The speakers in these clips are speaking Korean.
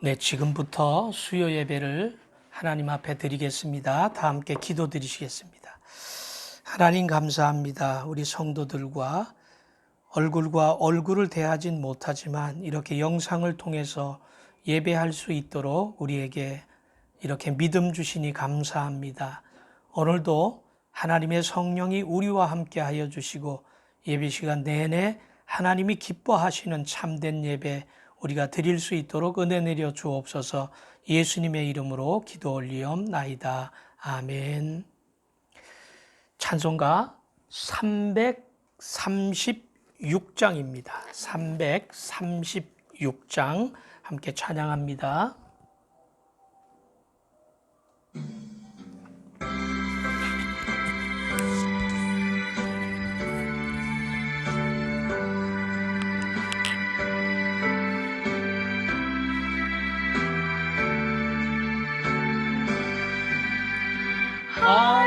네, 지금부터 수요 예배를 하나님 앞에 드리겠습니다. 다 함께 기도 드리시겠습니다. 하나님 감사합니다. 우리 성도들과 얼굴과 얼굴을 대하진 못하지만 이렇게 영상을 통해서 예배할 수 있도록 우리에게 이렇게 믿음 주시니 감사합니다. 오늘도 하나님의 성령이 우리와 함께 하여 주시고 예배 시간 내내 하나님이 기뻐하시는 참된 예배 우리가 드릴 수 있도록 은혜 내려 주옵소서. 예수님의 이름으로 기도 올리옵나이다. 아멘. 찬송가 336장입니다. 336장 함께 찬양합니다.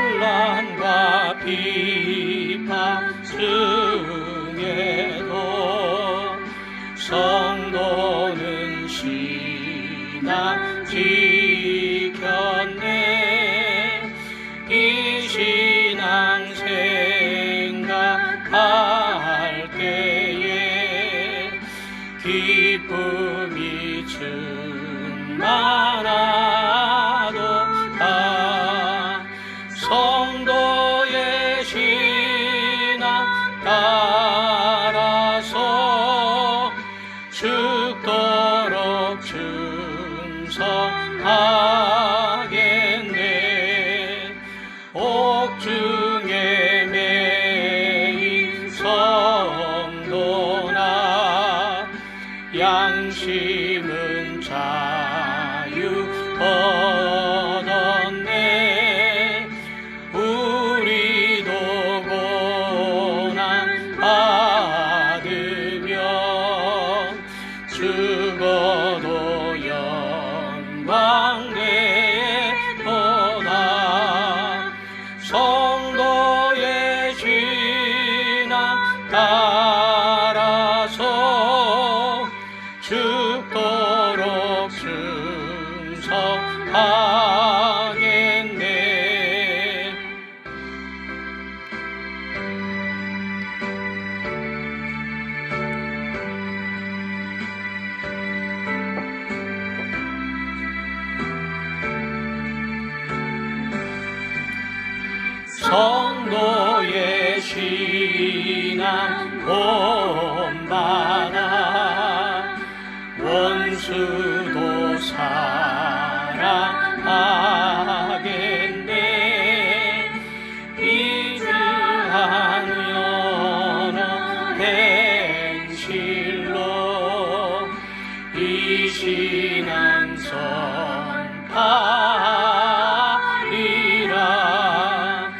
환난과 비판 중에도 성도는 신앙 지켰네. 이 신앙 생각할 때에 기쁨이 충만하도다. 성도의 신앙 따라서 죽도록 충성하겠네. 옥중에 매인 성도나 양심은 자유 얻었네. 우리도 고난 받으며 죽어도 영광 되도다. 성도의 신앙 따라서 죽도록 충성하겠네. 성도의 신앙 본받아 원수도 사랑하겠네. 이주한 연어 행실로 이 신앙 선파리라.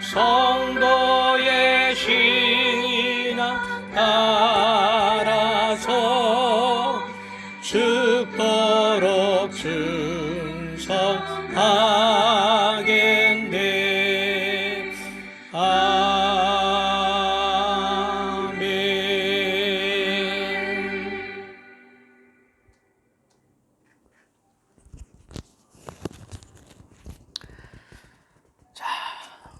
성도의 신앙 따라서 죽도록 충성하겠네. 아멘.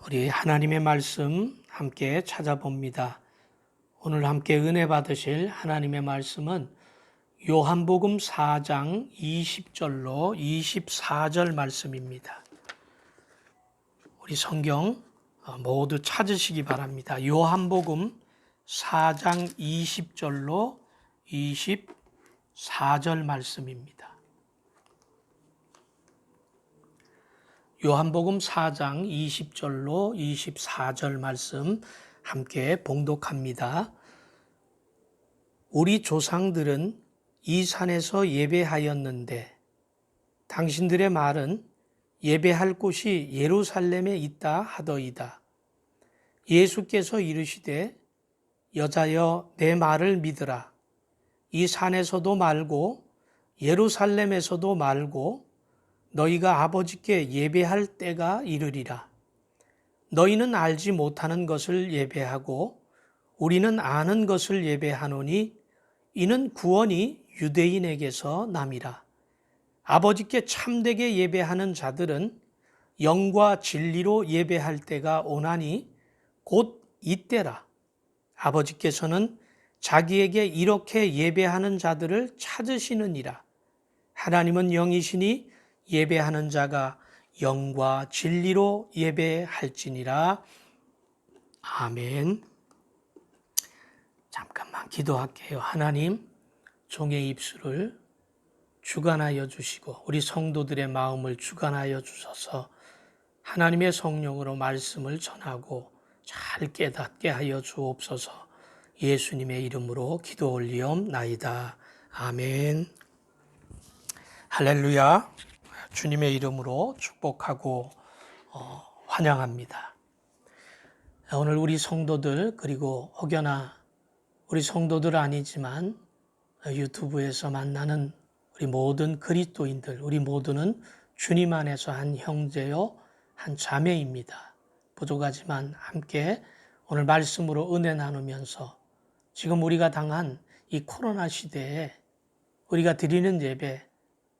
우리 하나님의 말씀 함께 찾아봅니다. 오늘 함께 은혜 받으실 하나님의 말씀은 요한복음 4장 20절로 24절 말씀입니다. 우리 성경 모두 찾으시기 바랍니다. 요한복음 4장 20절로 24절 말씀입니다. 요한복음 4장 20절로 24절 말씀 함께 봉독합니다. 우리 조상들은 이 산에서 예배하였는데 당신들의 말은 예배할 곳이 예루살렘에 있다 하더이다. 예수께서 이르시되 여자여 내 말을 믿으라. 이 산에서도 말고 예루살렘에서도 말고 너희가 아버지께 예배할 때가 이르리라. 너희는 알지 못하는 것을 예배하고 우리는 아는 것을 예배하노니 이는 구원이 유대인에게서 남이라. 아버지께 참되게 예배하는 자들은 영과 진리로 예배할 때가 오나니 곧 이때라. 아버지께서는 자기에게 이렇게 예배하는 자들을 찾으시느니라. 하나님은 영이시니 예배하는 자가 영과 진리로 예배할지니라. 아멘. 잠깐만 기도할게요. 하나님, 종의 입술을 주관하여 주시고 우리 성도들의 마음을 주관하여 주셔서 하나님의 성령으로 말씀을 전하고 잘 깨닫게 하여 주옵소서. 예수님의 이름으로 기도 올리옵나이다. 아멘. 할렐루야. 주님의 이름으로 축복하고 환영합니다. 오늘 우리 성도들, 그리고 혹여나 우리 성도들 아니지만 유튜브에서 만나는 우리 모든 그리스도인들, 우리 모두는 주님 안에서 한 형제요 한 자매입니다. 부족하지만 함께 오늘 말씀으로 은혜 나누면서 지금 우리가 당한 이 코로나 시대에 우리가 드리는 예배,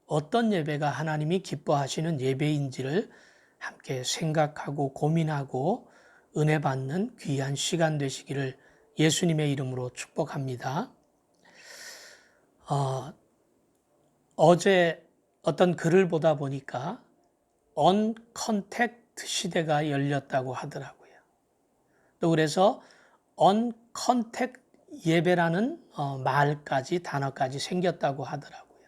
어떤 예배가 하나님이 기뻐하시는 예배인지를 함께 생각하고 고민하고 은혜 받는 귀한 시간 되시기를 예수님의 이름으로 축복합니다. 어제 어떤 글을 보다 보니까 언컨택트 시대가 열렸다고 하더라고요. 또 그래서 언컨택트 예배라는 말까지, 단어까지 생겼다고 하더라고요.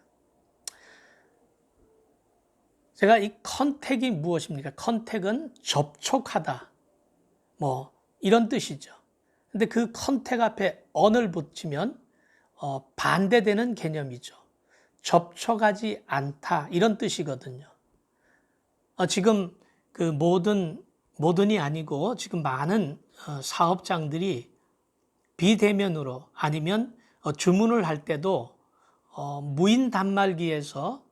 제가 이 컨택이 무엇입니까? 컨택은 접촉하다, 이런 뜻이죠. 근데 그 컨택 앞에 on을 붙이면 반대되는 개념이죠. 접촉하지 않다, 이런 뜻이거든요. 지금 그 모든이 아니고 지금 많은 사업장들이 비대면으로 아니면 주문을 할 때도 무인 단말기에서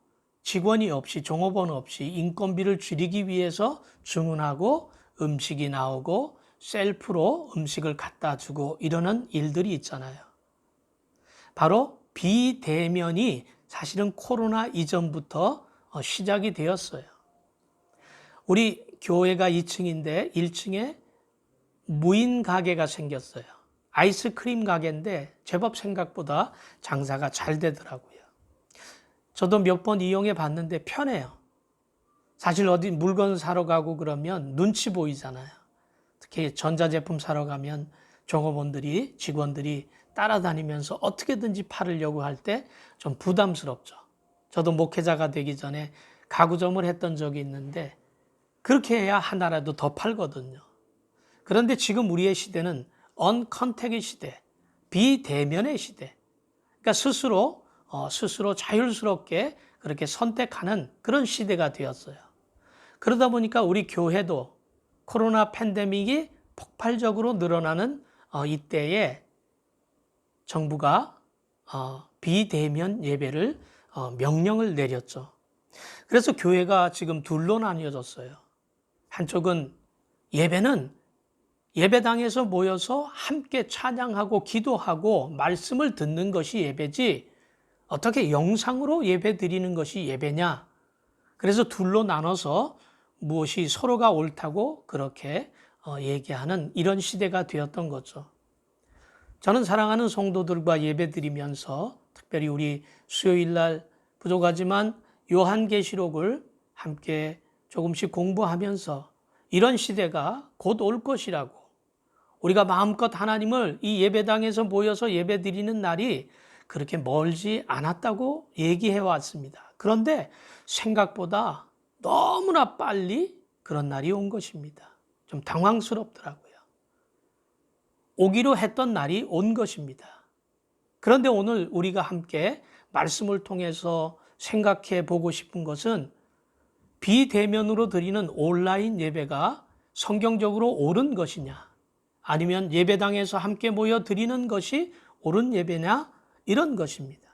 직원이 없이, 종업원 없이 인건비를 줄이기 위해서 주문하고 음식이 나오고 셀프로 음식을 갖다 주고 이러는 일들이 있잖아요. 바로 비대면이 사실은 코로나 이전부터 시작이 되었어요. 우리 교회가 2층인데 1층에 무인 가게가 생겼어요. 아이스크림 가게인데 제법 생각보다 장사가 잘 되더라고요. 저도 몇 번 이용해 봤는데 편해요. 사실 어디 물건 사러 가고 그러면 눈치 보이잖아요. 특히 전자제품 사러 가면 종업원들이, 직원들이 따라다니면서 어떻게든지 팔으려고 할 때 좀 부담스럽죠. 저도 목회자가 되기 전에 가구점을 했던 적이 있는데 그렇게 해야 하나라도 더 팔거든요. 그런데 지금 우리의 시대는 언컨택의 시대, 비대면의 시대. 그러니까 스스로 자율스럽게 그렇게 선택하는 그런 시대가 되었어요. 그러다 보니까 우리 교회도 코로나 팬데믹이 폭발적으로 늘어나는 이때에 정부가 비대면 예배를 명령을 내렸죠. 그래서 교회가 지금 둘로 나뉘어졌어요. 한쪽은 예배는 예배당에서 모여서 함께 찬양하고 기도하고 말씀을 듣는 것이 예배지 어떻게 영상으로 예배 드리는 것이 예배냐. 그래서 둘로 나눠서 무엇이 서로가 옳다고 그렇게 얘기하는 이런 시대가 되었던 거죠. 저는 사랑하는 성도들과 예배 드리면서 특별히 우리 수요일 날 부족하지만 요한계시록을 함께 조금씩 공부하면서 이런 시대가 곧 올 것이라고, 우리가 마음껏 하나님을 이 예배당에서 모여서 예배 드리는 날이 그렇게 멀지 않았다고 얘기해 왔습니다. 그런데 생각보다 너무나 빨리 그런 날이 온 것입니다. 좀 당황스럽더라고요. 오기로 했던 날이 온 것입니다. 그런데 오늘 우리가 함께 말씀을 통해서 생각해 보고 싶은 것은 비대면으로 드리는 온라인 예배가 성경적으로 옳은 것이냐, 아니면 예배당에서 함께 모여 드리는 것이 옳은 예배냐, 이런 것입니다.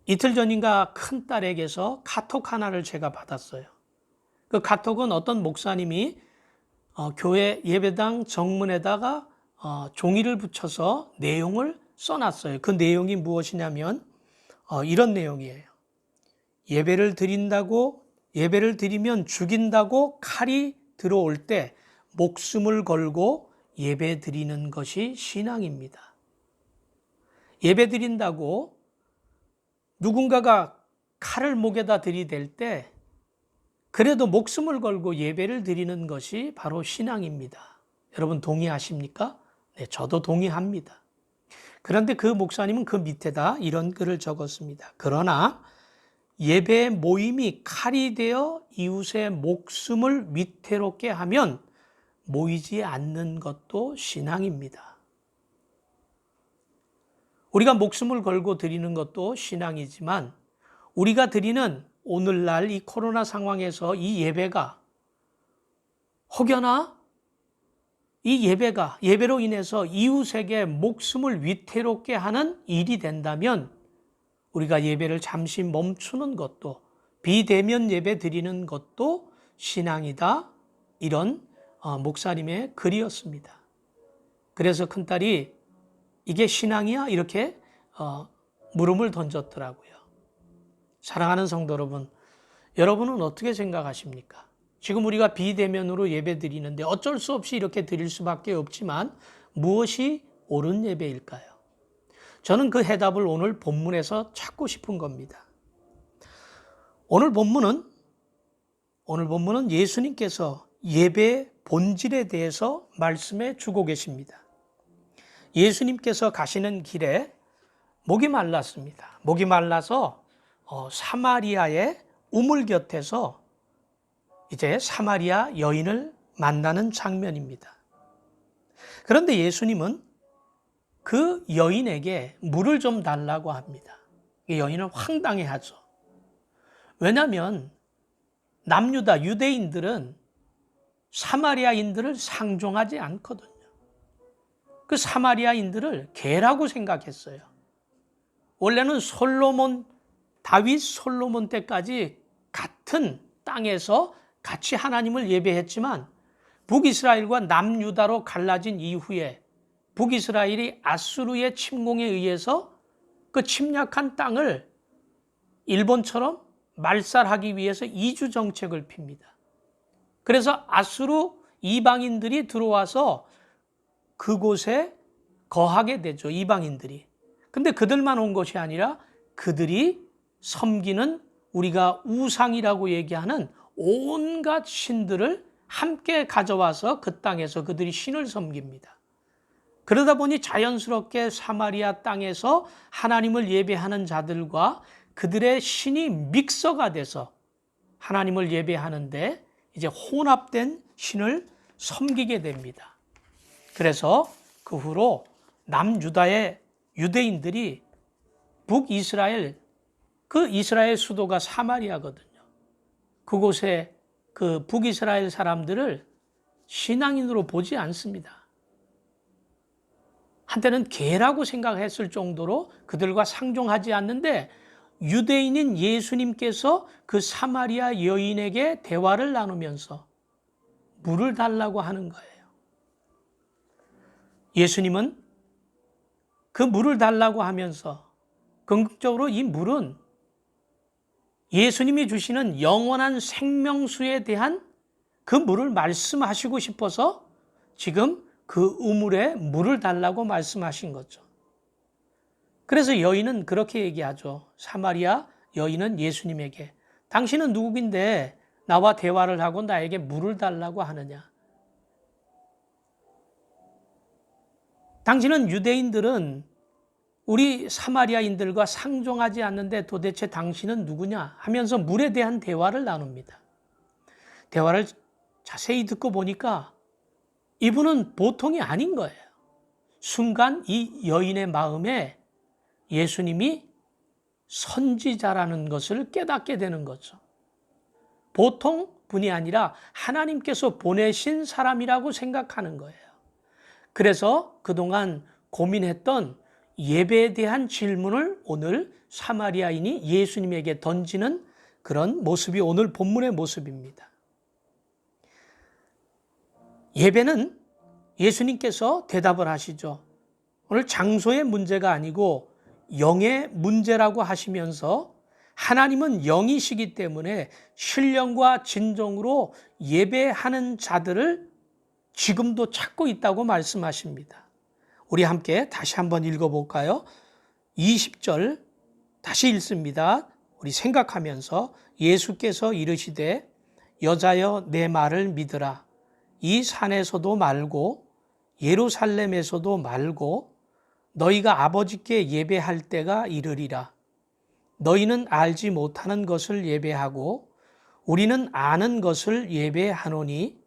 이틀 전인가 큰딸에게서 카톡 하나를 제가 받았어요. 그 카톡은 어떤 목사님이 교회 예배당 정문에다가 종이를 붙여서 내용을 써놨어요. 그 내용이 무엇이냐면 이런 내용이에요. 예배를 드리면 죽인다고 칼이 들어올 때 목숨을 걸고 예배 드리는 것이 신앙입니다. 예배 드린다고 누군가가 칼을 목에다 들이댈 때 그래도 목숨을 걸고 예배를 드리는 것이 바로 신앙입니다. 여러분 동의하십니까? 네, 저도 동의합니다. 그런데 그 목사님은 그 밑에다 이런 글을 적었습니다. 그러나 예배 모임이 칼이 되어 이웃의 목숨을 위태롭게 하면 모이지 않는 것도 신앙입니다. 우리가 목숨을 걸고 드리는 것도 신앙이지만 우리가 드리는 오늘날 이 코로나 상황에서 이 예배가 혹여나 이 예배로 인해서 이웃에게 목숨을 위태롭게 하는 일이 된다면 우리가 예배를 잠시 멈추는 것도 비대면 예배 드리는 것도 신앙이다. 이런 목사님의 글이었습니다. 그래서 큰딸이 이게 신앙이야? 이렇게 물음을 던졌더라고요. 사랑하는 성도 여러분, 여러분은 어떻게 생각하십니까? 지금 우리가 비대면으로 예배 드리는데 어쩔 수 없이 이렇게 드릴 수밖에 없지만 무엇이 옳은 예배일까요? 저는 그 해답을 오늘 본문에서 찾고 싶은 겁니다. 오늘 본문은 예수님께서 예배의 본질에 대해서 말씀해 주고 계십니다. 예수님께서 가시는 길에 목이 말랐습니다. 목이 말라서 사마리아의 우물 곁에서 이제 사마리아 여인을 만나는 장면입니다. 그런데 예수님은 그 여인에게 물을 좀 달라고 합니다. 이 여인은 황당해하죠. 왜냐하면 남유다 유대인들은 사마리아인들을 상종하지 않거든요. 그 사마리아인들을 개라고 생각했어요. 원래는 다윗 솔로몬 때까지 같은 땅에서 같이 하나님을 예배했지만 북이스라엘과 남유다로 갈라진 이후에 북이스라엘이 아수르의 침공에 의해서 그 침략한 땅을 일본처럼 말살하기 위해서 이주 정책을 핍니다. 그래서 아수르 이방인들이 들어와서 그곳에 거하게 되죠. 이방인들이. 근데 그들만 온 것이 아니라 그들이 섬기는 우리가 우상이라고 얘기하는 온갖 신들을 함께 가져와서 그 땅에서 그들이 신을 섬깁니다. 그러다 보니 자연스럽게 사마리아 땅에서 하나님을 예배하는 자들과 그들의 신이 믹서가 돼서 하나님을 예배하는데 이제 혼합된 신을 섬기게 됩니다. 그래서 그 후로 남유다의 유대인들이 북이스라엘, 그 이스라엘 수도가 사마리아거든요. 그곳에 그 북이스라엘 사람들을 신앙인으로 보지 않습니다. 한때는 개라고 생각했을 정도로 그들과 상종하지 않는데 유대인인 예수님께서 그 사마리아 여인에게 대화를 나누면서 물을 달라고 하는 거예요. 예수님은 그 물을 달라고 하면서 궁극적으로 이 물은 예수님이 주시는 영원한 생명수에 대한 그 물을 말씀하시고 싶어서 지금 그 우물에 물을 달라고 말씀하신 거죠. 그래서 여인은 그렇게 얘기하죠. 사마리아 여인은 예수님에게 당신은 누구인데 나와 대화를 하고 나에게 물을 달라고 하느냐. 당신은 유대인들은 우리 사마리아인들과 상종하지 않는데 도대체 당신은 누구냐 하면서 물에 대한 대화를 나눕니다. 대화를 자세히 듣고 보니까 이분은 보통이 아닌 거예요. 순간 이 여인의 마음에 예수님이 선지자라는 것을 깨닫게 되는 거죠. 보통 분이 아니라 하나님께서 보내신 사람이라고 생각하는 거예요. 그래서 그동안 고민했던 예배에 대한 질문을 오늘 사마리아인이 예수님에게 던지는 그런 모습이 오늘 본문의 모습입니다. 예배는 예수님께서 대답을 하시죠. 오늘 장소의 문제가 아니고 영의 문제라고 하시면서 하나님은 영이시기 때문에 신령과 진정으로 예배하는 자들을 지금도 찾고 있다고 말씀하십니다. 우리 함께 다시 한번 읽어볼까요? 20절 다시 읽습니다. 우리 생각하면서 예수께서 이르시되 여자여 내 말을 믿으라. 이 산에서도 말고 예루살렘에서도 말고 너희가 아버지께 예배할 때가 이르리라. 너희는 알지 못하는 것을 예배하고 우리는 아는 것을 예배하노니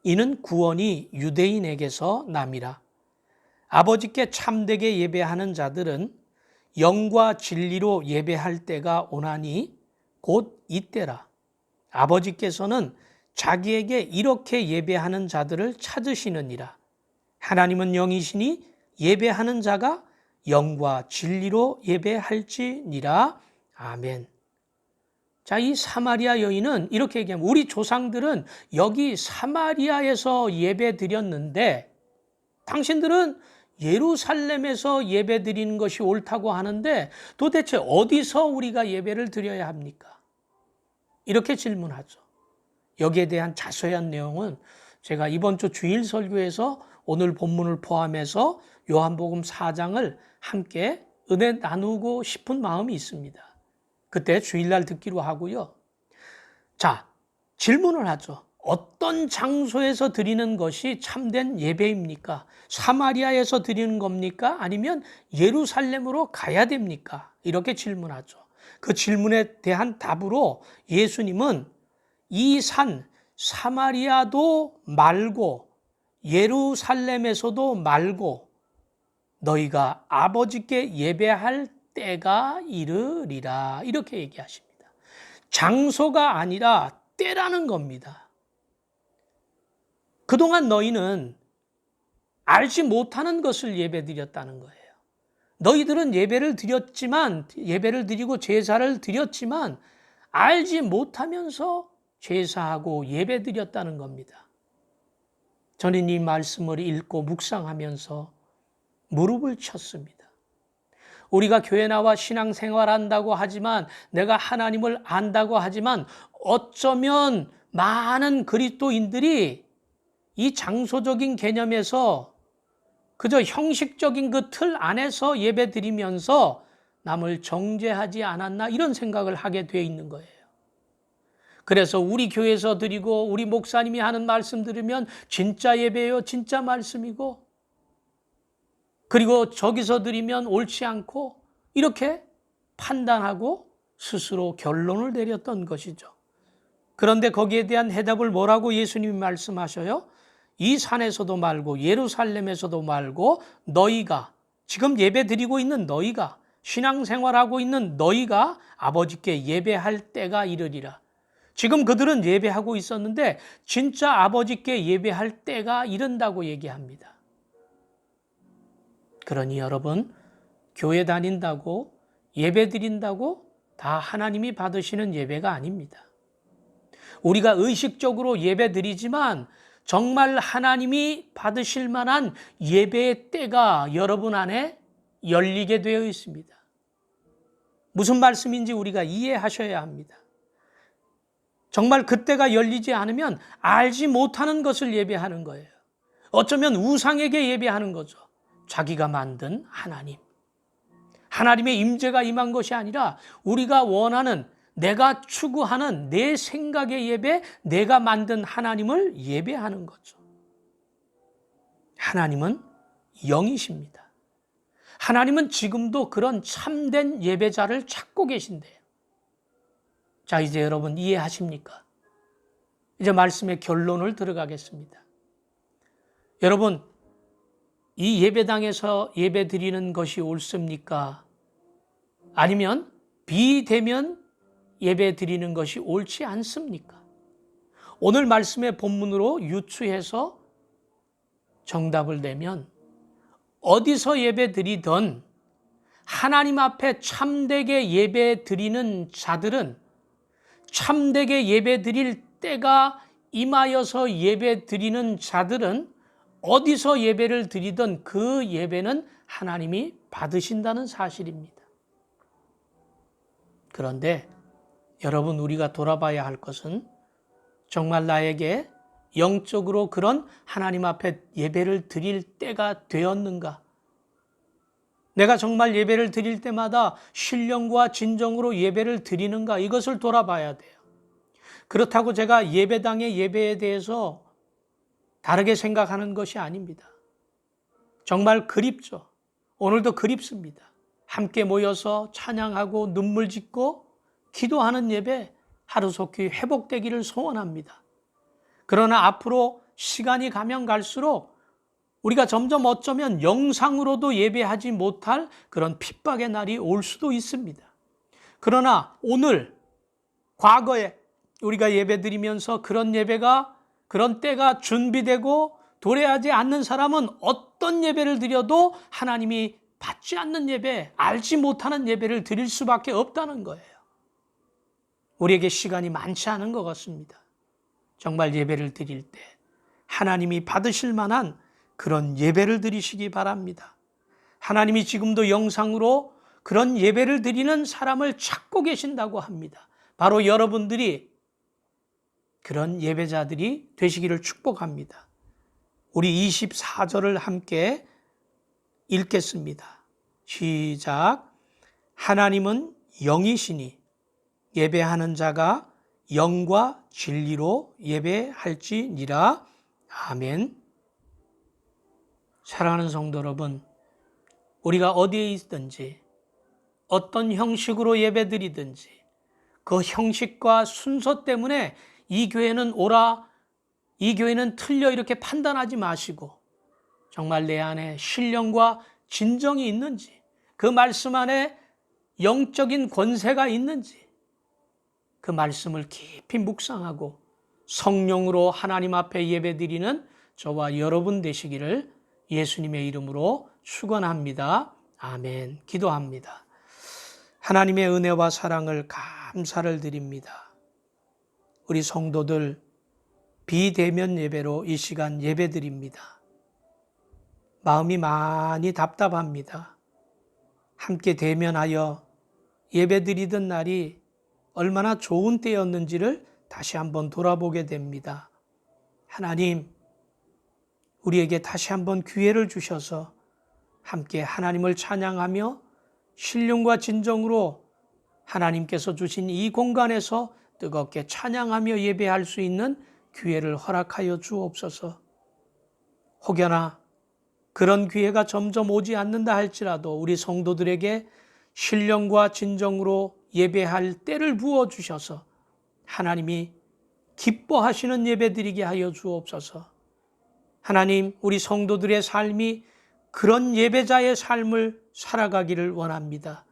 이는 구원이 유대인에게서 남이라. 아버지께 참되게 예배하는 자들은 영과 진리로 예배할 때가 오나니 곧 이때라. 아버지께서는 자기에게 이렇게 예배하는 자들을 찾으시느니라. 하나님은 영이시니 예배하는 자가 영과 진리로 예배할지니라. 아멘. 자, 이 사마리아 여인은 이렇게 얘기합니다. 우리 조상들은 여기 사마리아에서 예배 드렸는데 당신들은 예루살렘에서 예배 드리는 것이 옳다고 하는데 도대체 어디서 우리가 예배를 드려야 합니까? 이렇게 질문하죠. 여기에 대한 자세한 내용은 제가 이번 주 주일 설교에서 오늘 본문을 포함해서 요한복음 4장을 함께 은혜 나누고 싶은 마음이 있습니다. 그때 주일날 듣기로 하고요. 자, 질문을 하죠. 어떤 장소에서 드리는 것이 참된 예배입니까? 사마리아에서 드리는 겁니까? 아니면 예루살렘으로 가야 됩니까? 이렇게 질문하죠. 그 질문에 대한 답으로 예수님은 이 산 사마리아도 말고 예루살렘에서도 말고 너희가 아버지께 예배할 때가 이르리라. 이렇게 얘기하십니다. 장소가 아니라 때라는 겁니다. 그동안 너희는 알지 못하는 것을 예배드렸다는 거예요. 너희들은 예배를 드리고 제사를 드렸지만 알지 못하면서 제사하고 예배드렸다는 겁니다. 저는 이 말씀을 읽고 묵상하면서 무릎을 쳤습니다. 우리가 교회 나와 신앙생활한다고 하지만 내가 하나님을 안다고 하지만 어쩌면 많은 그리스도인들이 이 장소적인 개념에서 그저 형식적인 그 틀 안에서 예배드리면서 남을 정죄하지 않았나 이런 생각을 하게 되어 있는 거예요. 그래서 우리 교회에서 드리고 우리 목사님이 하는 말씀 들으면 진짜 예배예요, 진짜 말씀이고 그리고 저기서 드리면 옳지 않고 이렇게 판단하고 스스로 결론을 내렸던 것이죠. 그런데 거기에 대한 해답을 뭐라고 예수님이 말씀하셔요? 이 산에서도 말고 예루살렘에서도 말고 너희가 지금 예배 드리고 있는 너희가 신앙생활하고 있는 너희가 아버지께 예배할 때가 이르리라. 지금 그들은 예배하고 있었는데 진짜 아버지께 예배할 때가 이른다고 얘기합니다. 그러니 여러분, 교회 다닌다고 예배 드린다고 다 하나님이 받으시는 예배가 아닙니다. 우리가 의식적으로 예배 드리지만 정말 하나님이 받으실 만한 예배의 때가 여러분 안에 열리게 되어 있습니다. 무슨 말씀인지 우리가 이해하셔야 합니다. 정말 그때가 열리지 않으면 알지 못하는 것을 예배하는 거예요. 어쩌면 우상에게 예배하는 거죠. 자기가 만든 하나님. 하나님의 임재가 임한 것이 아니라 우리가 원하는 내가 추구하는 내 생각의 예배, 내가 만든 하나님을 예배하는 거죠. 하나님은 영이십니다. 하나님은 지금도 그런 참된 예배자를 찾고 계신데요. 자, 이제 여러분 이해하십니까? 이제 말씀의 결론을 들어가겠습니다. 여러분, 이 예배당에서 예배 드리는 것이 옳습니까? 아니면 비대면 예배 드리는 것이 옳지 않습니까? 오늘 말씀의 본문으로 유추해서 정답을 내면 어디서 예배 드리든 하나님 앞에 참되게 예배 드리는 자들은 참되게 예배 드릴 때가 임하여서 예배 드리는 자들은 어디서 예배를 드리든 그 예배는 하나님이 받으신다는 사실입니다. 그런데 여러분, 우리가 돌아봐야 할 것은 정말 나에게 영적으로 그런 하나님 앞에 예배를 드릴 때가 되었는가? 내가 정말 예배를 드릴 때마다 신령과 진정으로 예배를 드리는가? 이것을 돌아봐야 돼요. 그렇다고 제가 예배당의 예배에 대해서 다르게 생각하는 것이 아닙니다. 정말 그립죠. 오늘도 그립습니다. 함께 모여서 찬양하고 눈물 짓고 기도하는 예배 하루속히 회복되기를 소원합니다. 그러나 앞으로 시간이 가면 갈수록 우리가 점점 어쩌면 영상으로도 예배하지 못할 그런 핍박의 날이 올 수도 있습니다. 그러나 오늘, 과거에 우리가 예배드리면서 그런 예배가, 그런 때가 준비되고 도래하지 않는 사람은 어떤 예배를 드려도 하나님이 받지 않는 예배, 알지 못하는 예배를 드릴 수밖에 없다는 거예요. 우리에게 시간이 많지 않은 것 같습니다. 정말 예배를 드릴 때 하나님이 받으실 만한 그런 예배를 드리시기 바랍니다. 하나님이 지금도 영상으로 그런 예배를 드리는 사람을 찾고 계신다고 합니다. 바로 여러분들이 그런 예배자들이 되시기를 축복합니다. 우리 24절을 함께 읽겠습니다. 시작. 하나님은 영이시니 예배하는 자가 영과 진리로 예배할지니라. 아멘. 사랑하는 성도 여러분, 우리가 어디에 있든지 어떤 형식으로 예배드리든지 그 형식과 순서 때문에 이 교회는 옳아, 이 교회는 틀려 이렇게 판단하지 마시고 정말 내 안에 신령과 진정이 있는지, 그 말씀 안에 영적인 권세가 있는지 그 말씀을 깊이 묵상하고 성령으로 하나님 앞에 예배드리는 저와 여러분 되시기를 예수님의 이름으로 축원합니다. 아멘. 기도합니다. 하나님의 은혜와 사랑을 감사를 드립니다. 우리 성도들 비대면 예배로 이 시간 예배드립니다. 마음이 많이 답답합니다. 함께 대면하여 예배드리던 날이 얼마나 좋은 때였는지를 다시 한번 돌아보게 됩니다. 하나님, 우리에게 다시 한번 기회를 주셔서 함께 하나님을 찬양하며 신령과 진정으로 하나님께서 주신 이 공간에서 뜨겁게 찬양하며 예배할 수 있는 기회를 허락하여 주옵소서. 혹여나 그런 기회가 점점 오지 않는다 할지라도 우리 성도들에게 신령과 진정으로 예배할 때를 부어주셔서 하나님이 기뻐하시는 예배 드리게 하여 주옵소서. 하나님, 우리 성도들의 삶이 그런 예배자의 삶을 살아가기를 원합니다.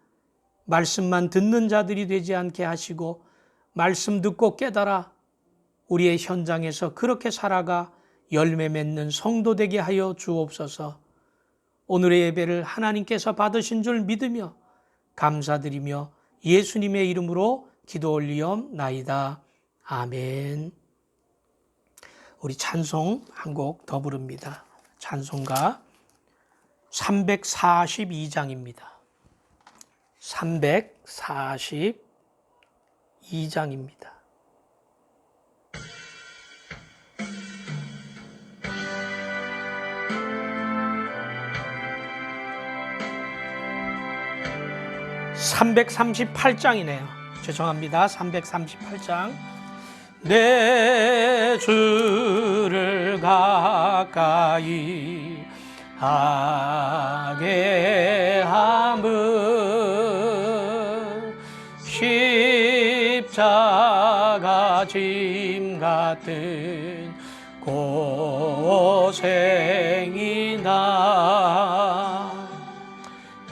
말씀만 듣는 자들이 되지 않게 하시고 말씀 듣고 깨달아 우리의 현장에서 그렇게 살아가 열매 맺는 성도 되게 하여 주옵소서. 오늘의 예배를 하나님께서 받으신 줄 믿으며 감사드리며 예수님의 이름으로 기도 올리옵나이다. 아멘. 우리 찬송 한 곡 더 부릅니다. 찬송가 342장입니다. 342장입니다. (338장이네요) 죄송합니다. 338장. 내 주를 가까이 하게 함은 십자가 짐 같은 고생이나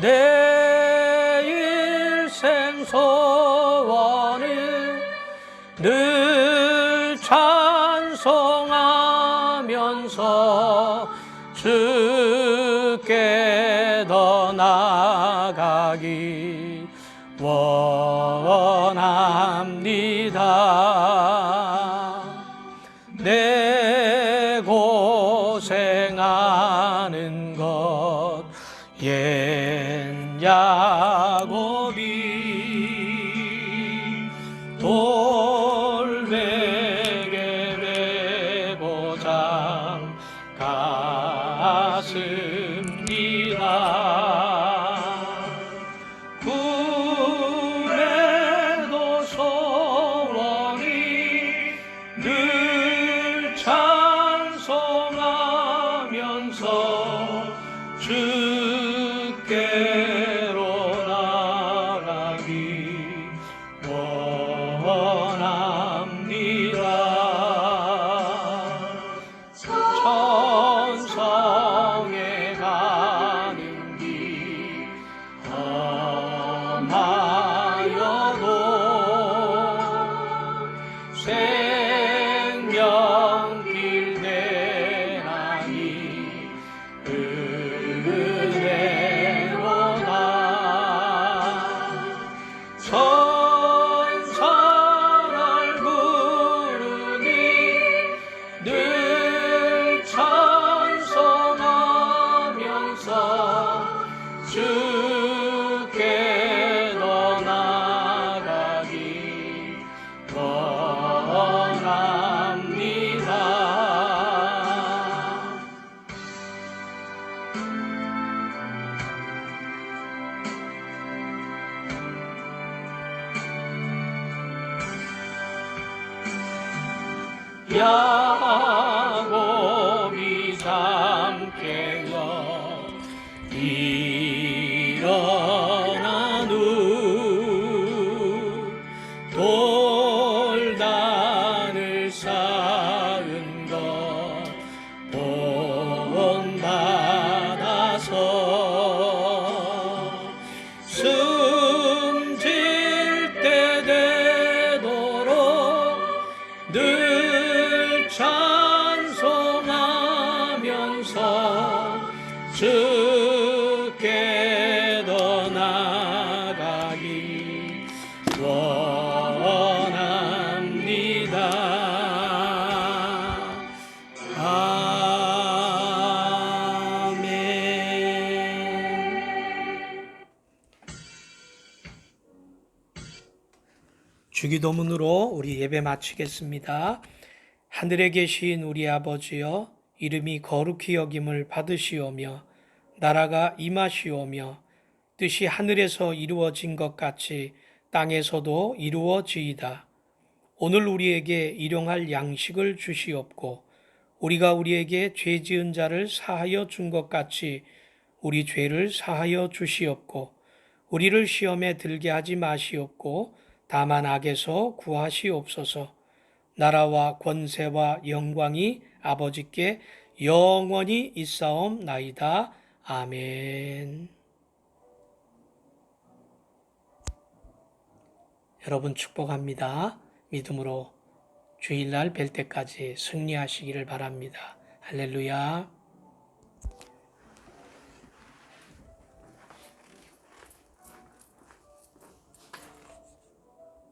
내 일생 소원을 늘 찬송하면서 주께 더 나아가기 원합니다. 내 고생하는 것 옛 야곱이 꿈에도 소원이 늘 찬송하면서 주께로 나가기 원합니다. 천성에 가는 길 험하여도 생명길 대하니 은혜로다. 천사를 부르니 늘 찬송하면서 주께 더 나가기 원합니다. 야곱이 잠 깨며 일어난 후 돌단을 쌓은 것 본받아서 숨질 때 되도록 늘 찬송하면서 주께 더 나가기 원합니다. 아멘. 주기도문으로 우리 예배 마치겠습니다. 하늘에 계신 우리 아버지여, 이름이 거룩히 여김을 받으시오며 나라가 임하시오며 뜻이 하늘에서 이루어진 것 같이 땅에서도 이루어지이다. 오늘 우리에게 일용할 양식을 주시옵고 우리가 우리에게 죄 지은 자를 사하여 준 것 같이 우리 죄를 사하여 주시옵고 우리를 시험에 들게 하지 마시옵고 다만 악에서 구하시옵소서. 나라와 권세와 영광이 아버지께 영원히 있사옵나이다. 아멘. 여러분 축복합니다. 믿음으로 주일날 뵐 때까지 승리하시기를 바랍니다. 할렐루야.